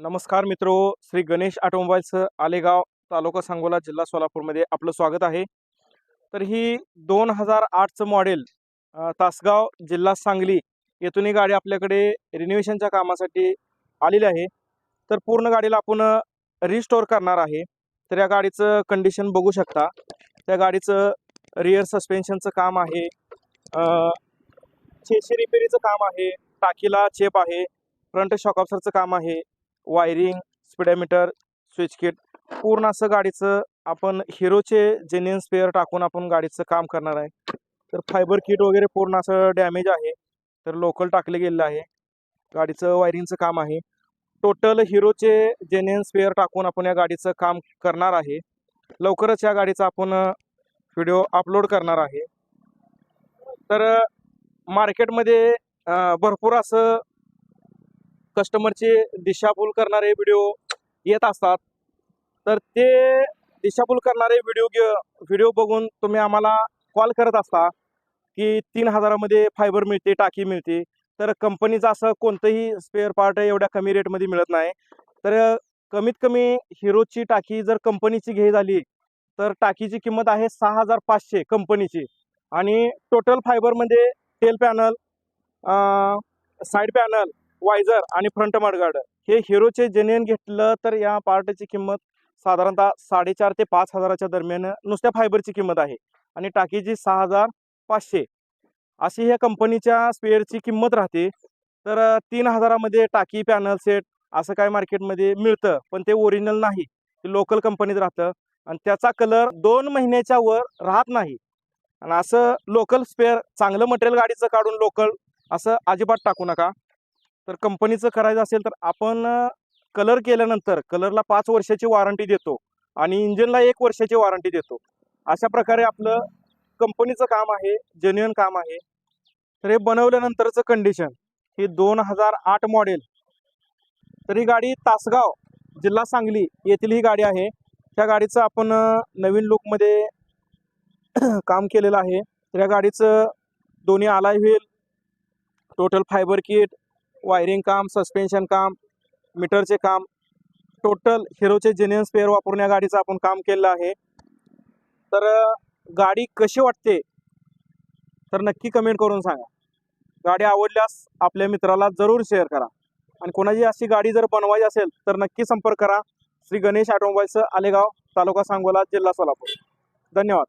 नमस्कार मित्रो, श्री गणेश ऑटोमोबाईल्स आलेगाव, तालुका सांगोला, जिल्हा सोलापूरमध्ये आपलं स्वागत आहे. तर ही 2008चं मॉडेल तासगाव, जिल्हा सांगली येथून ही गाडी आपल्याकडे रिनोव्हेशनच्या कामासाठी आलेली आहे. तर पूर्ण गाडीला आपण रिस्टोअर करणार आहे. तर या गाडीचं कंडिशन बघू शकता. त्या गाडीचं रिअर सस्पेन्शनचं काम आहे, चेशी रिपेरीचं काम आहे, टाकीला चेप आहे, फ्रंट शॉक ऑब्झर्वरचं काम आहे, वायरिंग, स्पीडोमीटर, स्विच किट पूर्ण असं गाडीचं आपण हिरोचे जेन्युइन स्पेअर टाकून आपण गाडीचं काम करणार आहे. तर फायबर किट वगैरे पूर्ण असं डॅमेज आहे, तर लोकल टाकले गेलेलं आहे. गाडीचं वायरिंगचं काम आहे. टोटल हिरोचे जेन्युइन स्पेअर टाकून आपण या गाडीचं काम करणार आहे. लवकरच या गाडीचा आपण व्हिडिओ अपलोड करणार आहे. तर मार्केटमध्ये भरपूर असं कस्टमरची दिशाभूल करणारे व्हिडिओ येत असतात. तर ते दिशाभूल करणारे व्हिडिओ बघून तुम्ही आम्हाला कॉल करत असता की 3000मध्ये फायबर मिळते, टाकी मिळते. तर कंपनीचं असं कोणतंही स्पेअर पार्ट एवढ्या कमी रेटमध्ये मिळत नाही. तर कमीत कमी हिरोची टाकी जर कंपनीची घ्यायची झाली तर टाकीची किंमत आहे 6500 कंपनीची. आणि टोटल फायबरमध्ये टेल पॅनल, साईड पॅनल, वायझर आणि फ्रंट मडगार्ड हे हिरोचे जेन्युइन घेतलं तर या पार्टची किंमत साधारणतः 4500 ते 5000च्या दरम्यान नुसत्या फायबरची किंमत आहे. आणि टाकीची 6500 अशी ह्या कंपनीच्या स्पेअरची किंमत राहते. तर 3000मध्ये टाकी, पॅनल सेट असं काय मार्केटमध्ये मिळतं, पण ते ओरिजिनल नाही, ते लोकल कंपनीत राहतं आणि त्याचा कलर 2 महिन्याच्या वर राहत नाही. आणि असं लोकल स्पेअर चांगलं मटेरियल गाडीचं काढून लोकल असं अजिबात टाकू नका. तर कंपनीचं करायचं असेल तर आपण कलर केल्यानंतर कलरला 5 वर्षाची वॉरंटी देतो आणि इंजिनला 1 वर्षाची वॉरंटी देतो. अशा प्रकारे आपलं कंपनीचं काम आहे, जेन्युइन काम आहे. तर हे बनवल्यानंतरचं कंडिशन ही 2008 मॉडेल. तर ही गाडी तासगाव, जिल्हा सांगली येथील ही गाडी आहे. त्या गाडीचं आपण नवीन लुकमध्ये काम केलेलं आहे. तर या गाडीचं दोन्ही alloy wheel, total fibre kit, wiring काम, सस्पेन्शन काम, मीटरचे काम, टोटल हिरोचे जेन्युइन स्पेअर वापरून या गाडीचं आपण काम केलेलं आहे. तर गाडी कशी वाटते तर नक्की कमेंट करून सांगा. गाडी आवडल्यास आपल्या मित्राला जरूर शेअर करा. आणि कोणाची अशी गाडी जर बनवायची असेल तर नक्की संपर्क करा. श्री गणेश ऑटोमोबाईल्स आलेगाव, तालुका सांगोला, जिल्हा सोलापूर. धन्यवाद.